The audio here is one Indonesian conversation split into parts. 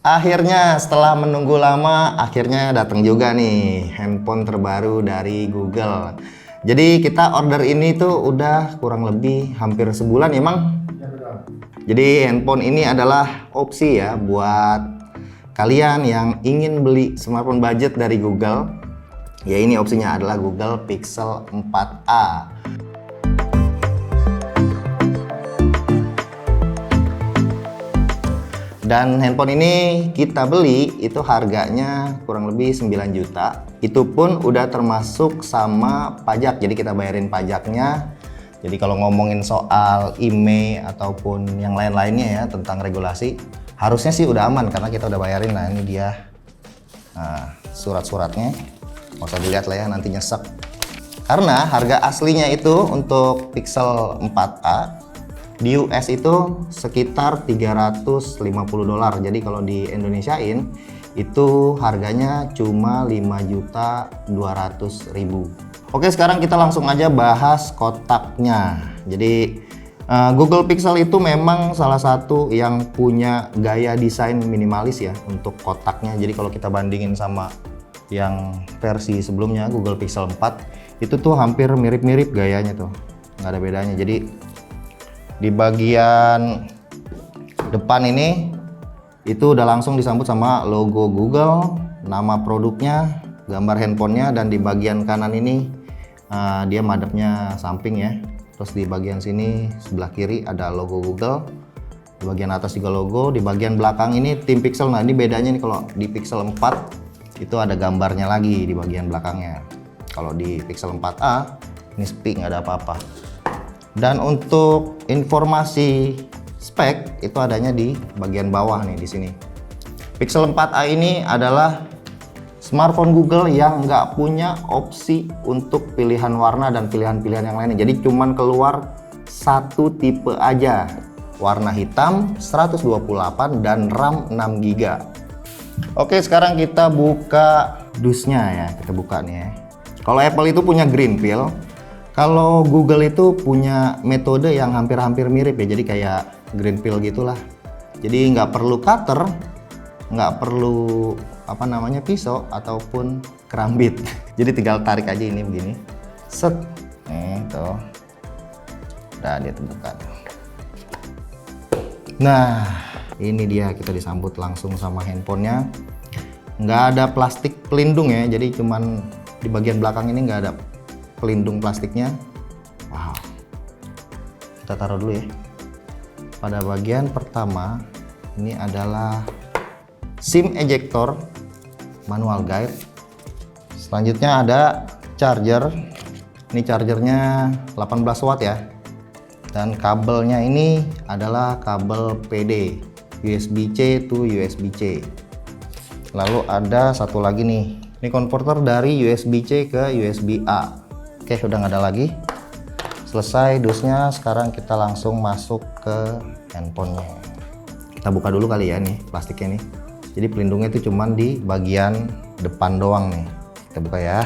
Akhirnya setelah menunggu lama, akhirnya datang juga nih handphone terbaru dari Google. Jadi kita order ini tuh udah kurang lebih hampir sebulan ya, Mang? Ya, betul. Jadi handphone ini adalah opsi ya buat kalian yang ingin beli smartphone budget dari Google. Ya, ini opsinya adalah Google Pixel 4a. Dan handphone ini kita beli itu harganya kurang lebih 9 juta. Itu pun udah termasuk sama pajak. Jadi kita bayarin pajaknya. Jadi kalau ngomongin soal IMEI ataupun yang lain-lainnya ya tentang regulasi, harusnya sih udah aman karena kita udah bayarin. Nah, ini dia surat-suratnya. Nggak usah dilihat lah ya, nanti nyesek. Karena harga aslinya itu untuk Pixel 4a di US itu sekitar 350 dolar. Jadi kalau di Indonesiain itu harganya cuma 5.200.000. Oke, sekarang kita langsung aja bahas kotaknya. Jadi Google Pixel itu memang salah satu yang punya gaya desain minimalis ya untuk kotaknya. Jadi kalau kita bandingin sama yang versi sebelumnya Google Pixel 4 itu tuh hampir mirip-mirip gayanya tuh, nggak ada bedanya. Jadi di bagian depan ini itu udah langsung disambut sama logo Google, nama produknya, gambar handphonenya, dan di bagian kanan ini dia madepnya samping ya. Terus di bagian sini sebelah kiri ada logo Google, di bagian atas juga logo, di bagian belakang ini tim Pixel. Nah, ini bedanya nih, kalau di Pixel 4 itu ada gambarnya lagi di bagian belakangnya. Kalau di Pixel 4a ini sepi, nggak ada apa-apa. Dan untuk informasi spek itu adanya di bagian bawah nih di sini. Pixel 4a ini adalah smartphone Google yang nggak punya opsi untuk pilihan warna dan pilihan-pilihan yang lainnya. Jadi cuman keluar satu tipe aja, warna hitam 128 dan RAM 6 GB. Oke, sekarang kita buka dusnya ya, kita buka nih ya. Kalau Apple itu punya green pill, kalau Google itu punya metode yang hampir-hampir mirip ya, jadi kayak green pill gitulah. Jadi nggak perlu cutter, nggak perlu pisau ataupun kerambit. Jadi tinggal tarik aja ini begini, set, nih tuh, udah dia terdekat. Nah, ini dia, kita disambut langsung sama handphonenya. Nggak ada plastik pelindung ya, jadi cuman di bagian belakang ini nggak ada pelindung plastiknya. Wow, kita taruh dulu ya. Pada bagian pertama ini adalah SIM ejector, manual guide. Selanjutnya ada charger. Ini chargernya 18 watt ya. Dan kabelnya ini adalah kabel PD, USB-C to USB-C. Lalu ada satu lagi nih, ini konverter dari USB-C ke USB-A. Oke, udah nggak ada lagi. Selesai dusnya, sekarang kita langsung masuk ke handphonenya. Kita buka dulu kali ya nih plastiknya nih. Jadi pelindungnya itu cuman di bagian depan doang nih. Kita buka ya.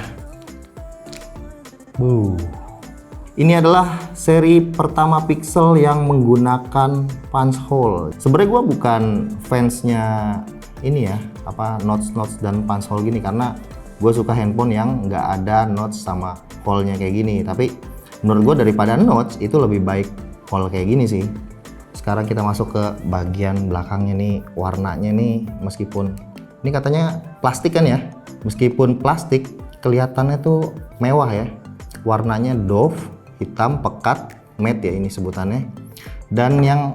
Ini adalah seri pertama Pixel yang menggunakan punch hole. Sebenarnya gue bukan fansnya ini ya, notch dan punch hole gini, karena gue suka handphone yang nggak ada notch sama hole-nya kayak gini. Tapi menurut gue daripada notch itu lebih baik hole kayak gini sih. Sekarang kita masuk ke bagian belakangnya nih. Warnanya nih, meskipun ini katanya plastik kan ya, meskipun plastik kelihatannya tuh mewah ya. Warnanya doff, hitam pekat, matte ya ini sebutannya. Dan yang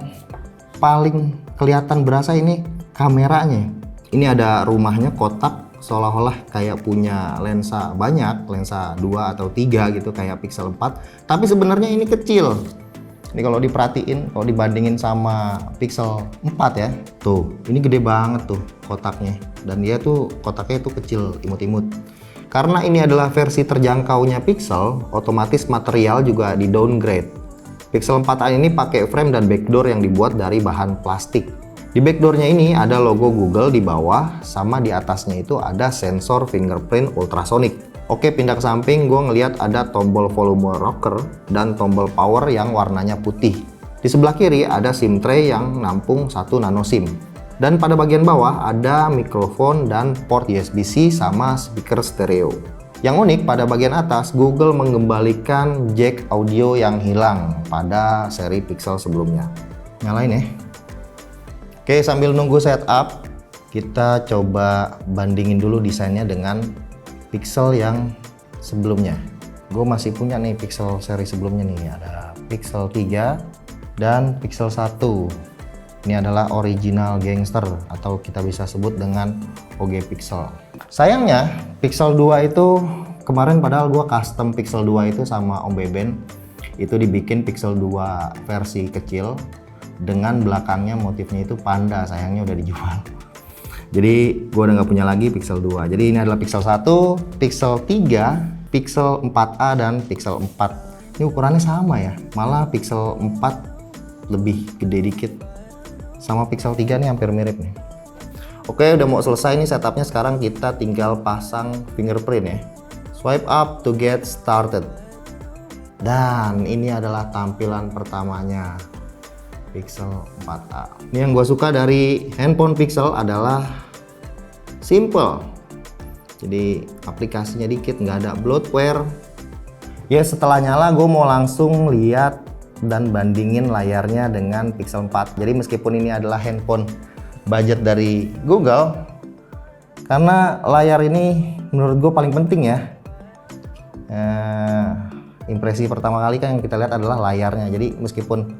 paling kelihatan berasa ini kameranya. Ini ada rumahnya kotak, seolah-olah kayak punya lensa banyak, lensa 2 atau 3 gitu kayak Pixel 4. Tapi sebenarnya ini kecil. Ini kalau diperhatiin, kalau dibandingin sama Pixel 4 ya, tuh ini gede banget tuh kotaknya. Dan dia tuh kotaknya tuh kecil, imut-imut. Karena ini adalah versi terjangkaunya Pixel, otomatis material juga di downgrade. Pixel 4a ini pakai frame dan backdoor yang dibuat dari bahan plastik. Di backdoornya ini ada logo Google di bawah, sama di atasnya itu ada sensor fingerprint ultrasonic. Oke, pindah ke samping, gue ngeliat ada tombol volume rocker dan tombol power yang warnanya putih. Di sebelah kiri ada SIM tray yang nampung 1 nano SIM. Dan pada bagian bawah ada mikrofon dan port USB-C sama speaker stereo. Yang unik pada bagian atas, Google mengembalikan jack audio yang hilang pada seri Pixel sebelumnya. Nyalain ya. Oke, sambil nunggu setup, kita coba bandingin dulu desainnya dengan Pixel yang sebelumnya. Gue masih punya nih Pixel seri sebelumnya nih, ada Pixel 3 dan Pixel 1. Ini adalah original gangster atau kita bisa sebut dengan OG Pixel. Sayangnya Pixel 2 itu kemarin, padahal gua custom Pixel 2 itu sama Om Beben, itu dibikin Pixel 2 versi kecil dengan belakangnya motifnya itu panda, sayangnya udah dijual. Jadi gua udah nggak punya lagi Pixel 2. Jadi ini adalah Pixel 1, Pixel 3, Pixel 4a dan Pixel 4. Ini ukurannya sama ya, malah Pixel 4 lebih gede dikit. Sama Pixel 3 nih hampir mirip nih. Oke, udah mau selesai nih setupnya. Sekarang kita tinggal pasang fingerprint ya. Swipe up to get started. Dan ini adalah tampilan pertamanya Pixel 4a. Ini yang gue suka dari handphone Pixel adalah simple. Jadi aplikasinya dikit, nggak ada bloatware. Ya setelah nyala gue mau langsung lihat dan bandingin layarnya dengan Pixel 4. Jadi meskipun ini adalah handphone budget dari Google, karena layar ini menurut gue paling penting ya. Impresi pertama kali kan yang kita lihat adalah layarnya. Jadi meskipun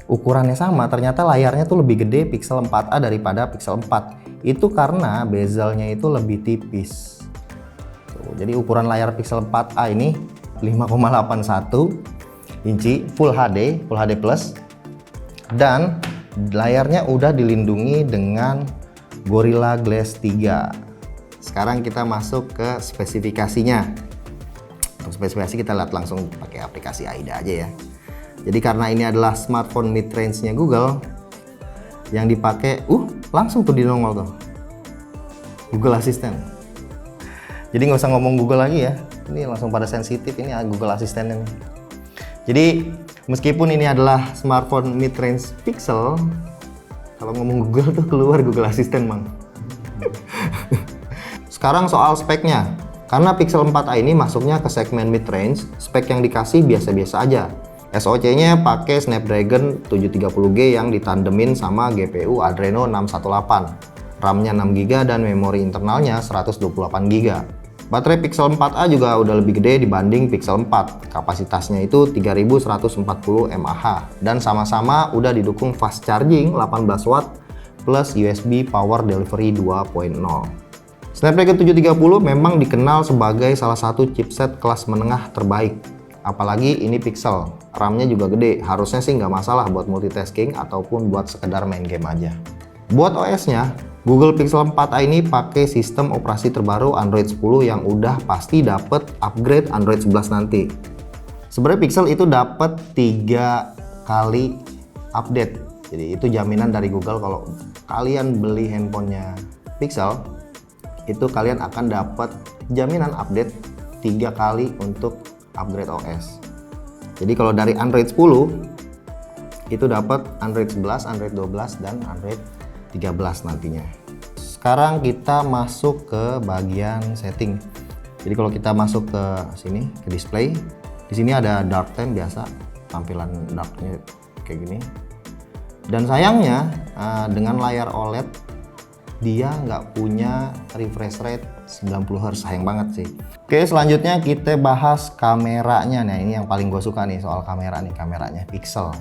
ukurannya sama, ternyata layarnya tuh lebih gede Pixel 4a daripada Pixel 4. Itu karena bezelnya itu lebih tipis. Tuh, jadi ukuran layar Pixel 4a ini 5,81 inci Full HD Plus, dan layarnya udah dilindungi dengan Gorilla Glass 3. Sekarang kita masuk ke spesifikasinya. Untuk spesifikasi kita lihat langsung pakai aplikasi AIDA aja ya. Jadi karena ini adalah smartphone mid range-nya Google, yang dipakai langsung tuh di nongol tuh Google Assistant. Jadi nggak usah ngomong Google lagi ya, ini langsung pada sensitif, ini Google Assistant nih. Jadi meskipun ini adalah smartphone mid-range Pixel, kalau ngomong Google tuh keluar Google Assistant mang. Sekarang soal speknya, karena Pixel 4a ini masuknya ke segmen mid-range, spek yang dikasih biasa-biasa aja. SoC-nya pakai Snapdragon 730G yang ditandemin sama GPU Adreno 618, RAM-nya 6GB dan memori internalnya 128GB. Baterai Pixel 4a juga udah lebih gede dibanding Pixel 4. Kapasitasnya itu 3140 mAh dan sama-sama udah didukung fast charging 18 watt plus USB Power Delivery 2.0. Snapdragon 730 memang dikenal sebagai salah satu chipset kelas menengah terbaik. Apalagi ini Pixel, RAM-nya juga gede, harusnya sih nggak masalah buat multitasking ataupun buat sekedar main game aja. Buat OS-nya, Google Pixel 4a ini pakai sistem operasi terbaru Android 10 yang udah pasti dapet upgrade Android 11 nanti. Sebenarnya Pixel itu dapat 3 kali update. Jadi itu jaminan dari Google kalau kalian beli handphonenya Pixel, itu kalian akan dapat jaminan update 3 kali untuk upgrade OS. Jadi kalau dari Android 10 itu dapat Android 11, Android 12 dan Android 13 nantinya. Sekarang kita masuk ke bagian setting. Jadi kalau kita masuk ke sini ke display, di sini ada dark theme biasa, tampilan darknya kayak gini. Dan sayangnya dengan layar OLED dia nggak punya refresh rate 90 Hz, sayang banget sih. Oke, selanjutnya kita bahas kameranya. Nah ini yang paling gue suka nih soal kamera nih, kameranya Pixel.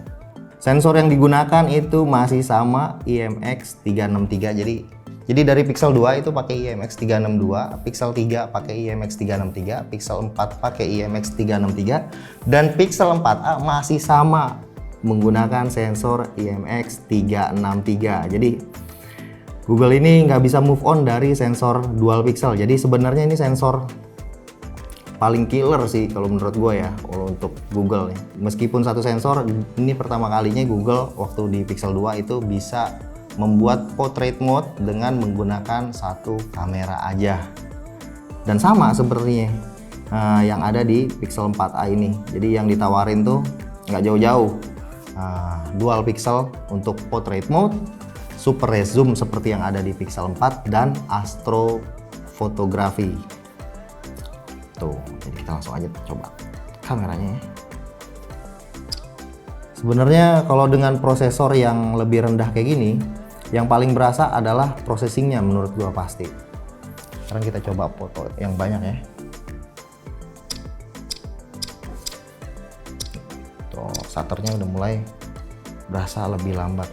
Sensor yang digunakan itu masih sama IMX363. Jadi dari Pixel 2 itu pakai IMX362, Pixel 3 pakai IMX363, Pixel 4 pakai IMX363, dan Pixel 4a masih sama menggunakan sensor IMX363. Jadi Google ini nggak bisa move on dari sensor dual pixel. Jadi sebenarnya ini sensor paling killer sih kalau menurut gue ya, kalau untuk Google nih. Meskipun satu sensor, ini pertama kalinya Google waktu di Pixel 2 itu bisa membuat portrait mode dengan menggunakan satu kamera aja. Dan sama sepertinya yang ada di Pixel 4a ini. Jadi yang ditawarin tuh nggak jauh-jauh. Dual pixel untuk portrait mode, super zoom seperti yang ada di Pixel 4 dan astrofotografi. Tuh, jadi kita langsung aja coba kameranya ya. Sebenarnya kalau dengan prosesor yang lebih rendah kayak gini, yang paling berasa adalah processingnya menurut gua pasti. Sekarang kita coba foto yang banyak ya. Tuh, shutternya udah mulai berasa lebih lambat.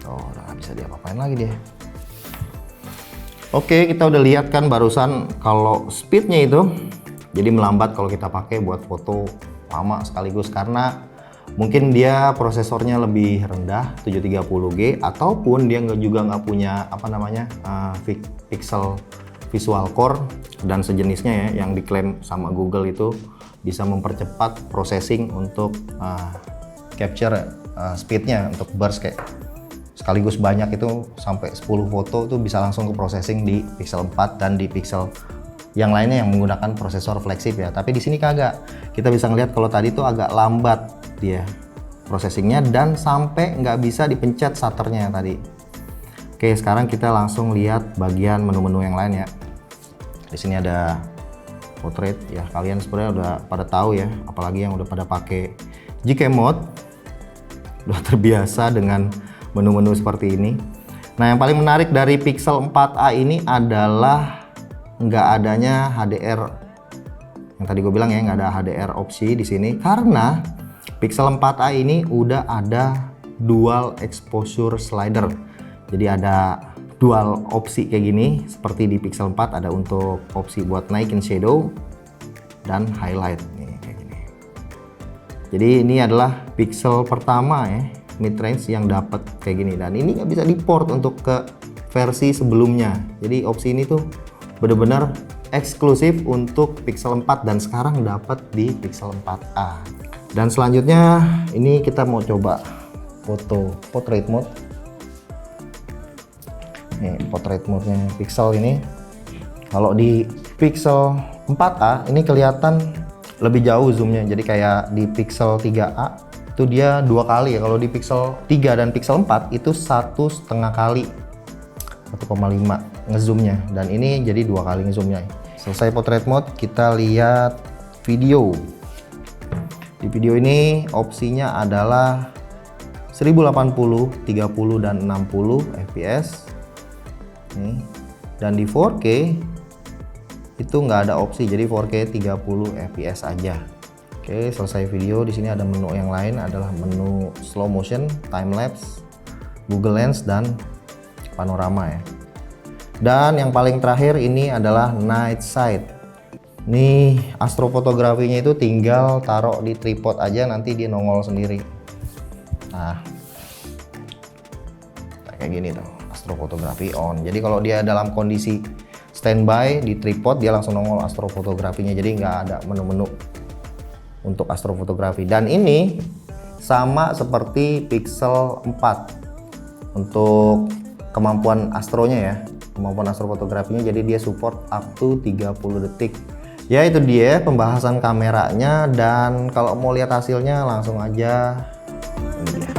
Tuh, udah nggak bisa diapa-apain lagi dia. Oke, kita udah lihat kan barusan kalau speednya itu jadi melambat kalau kita pakai buat foto lama sekaligus, karena mungkin dia prosesornya lebih rendah 730G, ataupun dia juga nggak punya apa namanya Pixel Visual Core dan sejenisnya ya, yang diklaim sama Google itu bisa mempercepat processing untuk capture speednya untuk burst kayak sekaligus banyak itu sampai 10 foto itu bisa langsung ke processing di Pixel 4 dan di Pixel yang lainnya yang menggunakan prosesor flagship ya. Tapi di sini kagak. Kita bisa ngelihat kalau tadi tuh agak lambat dia processingnya dan sampai nggak bisa dipencet shutternya tadi. Oke, sekarang kita langsung lihat bagian menu-menu yang lain ya. Di sini ada portrait ya, kalian sebenarnya udah pada tahu ya, apalagi yang udah pada pakai GK mode udah terbiasa dengan menu-menu seperti ini. Nah, yang paling menarik dari Pixel 4a ini adalah nggak adanya HDR. Yang tadi gue bilang ya, nggak ada HDR opsi di sini karena Pixel 4a ini udah ada dual exposure slider. Jadi ada dual opsi kayak gini, seperti di Pixel 4 ada untuk opsi buat naikin shadow dan highlight nih kayak gini. Jadi ini adalah Pixel pertama ya, mid range yang dapat kayak gini, dan ini nggak bisa di-port untuk ke versi sebelumnya. Jadi opsi ini tuh bener-bener eksklusif untuk Pixel 4 dan sekarang dapat di Pixel 4a. Dan selanjutnya ini kita mau coba foto portrait mode. Nih portrait mode-nya Pixel ini. Kalau di Pixel 4a ini kelihatan lebih jauh zoomnya. Jadi kayak di Pixel 3a itu dia 2 kali ya. Kalau di Pixel 3 dan Pixel 4 itu 1,5 kali 1,5 ngezoomnya, dan ini jadi 2 kali ngezoomnya. Selesai portrait mode, kita lihat video. Di video ini opsinya adalah 1080, 30 dan 60 fps nih. Dan di 4K itu nggak ada opsi, jadi 4K 30 fps aja. Oke, selesai video. Di sini ada menu yang lain, adalah menu slow motion, time lapse, Google Lens dan panorama ya. Dan yang paling terakhir ini adalah night sight. Nih astrofotografinya itu tinggal taruh di tripod aja, nanti dia nongol sendiri. Nah, kayak gini tuh, astrofotografi on. Jadi kalau dia dalam kondisi standby di tripod, dia langsung nongol astrofotografinya. Jadi nggak ada menu-menu untuk astrofotografi. Dan ini sama seperti Pixel 4 untuk kemampuan astronya ya, kemampuan astrofotografinya. Jadi dia support up to 30 detik. Ya itu dia pembahasan kameranya, dan kalau mau lihat hasilnya langsung aja ini dia.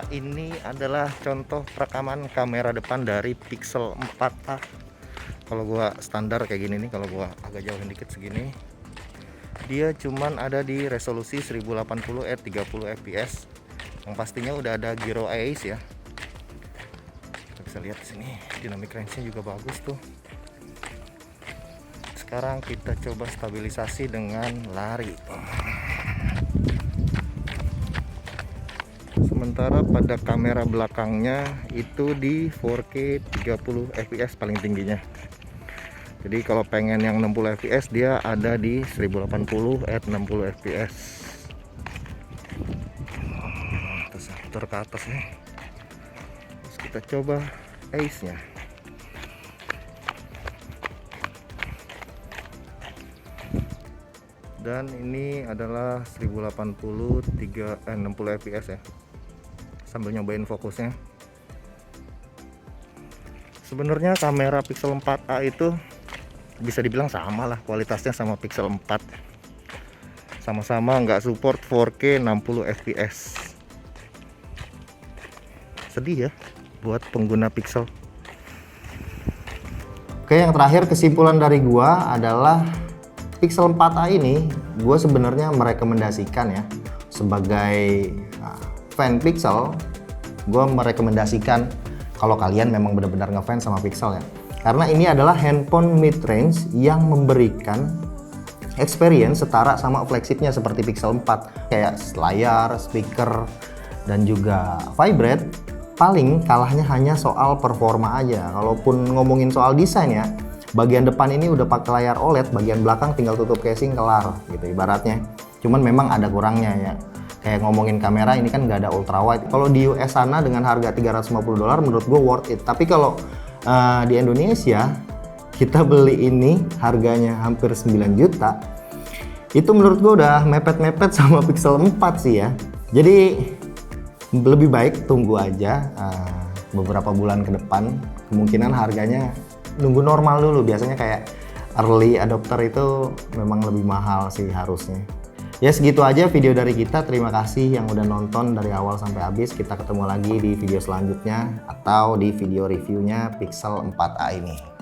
Ini adalah contoh perekaman kamera depan dari Pixel 4a. Kalau gua standar kayak gini nih, kalau gua agak jauhin dikit segini, dia cuman ada di resolusi 1080 at 30 fps. Yang pastinya udah ada gyro eyes ya. Kita bisa lihat di sini dynamic range-nya juga bagus tuh. Sekarang kita coba stabilisasi dengan lari. Sementara pada kamera belakangnya itu di 4K 30 fps paling tingginya. Jadi kalau pengen yang 60 fps dia ada di 1080 at 60 fps. Terus atur ke atas nih. Terus kita coba Ace-nya. Dan ini adalah 1080 60 fps ya. Sambil nyobain fokusnya. Sebenarnya kamera Pixel 4a itu bisa dibilang sama lah kualitasnya sama Pixel 4. Sama-sama nggak support 4K 60 fps. Sedih ya buat pengguna Pixel. Oke, yang terakhir kesimpulan dari gua adalah Pixel 4a ini gua sebenarnya merekomendasikan ya, sebagai fan Pixel, gue merekomendasikan kalau kalian memang benar-benar ngefans sama Pixel ya, karena ini adalah handphone mid range yang memberikan experience setara sama flagshipnya seperti Pixel 4, kayak layar, speaker, dan juga vibrate. Paling kalahnya hanya soal performa aja. Kalaupun ngomongin soal desain ya, bagian depan ini udah pakai layar OLED, bagian belakang tinggal tutup casing kelar gitu ibaratnya. Cuman memang ada kurangnya ya. Kayak ngomongin kamera ini kan nggak ada ultra wide. Kalau di US sana dengan harga $350 menurut gue worth it. Tapi kalau di Indonesia kita beli ini harganya hampir 9 juta. Itu menurut gue udah mepet-mepet sama Pixel 4 sih ya. Jadi lebih baik tunggu aja beberapa bulan ke depan. Kemungkinan harganya nunggu normal dulu. Biasanya kayak early adopter itu memang lebih mahal sih harusnya. Ya segitu aja video dari kita. Terima kasih yang udah nonton dari awal sampai habis. Kita ketemu lagi di video selanjutnya atau di video reviewnya Pixel 4a ini.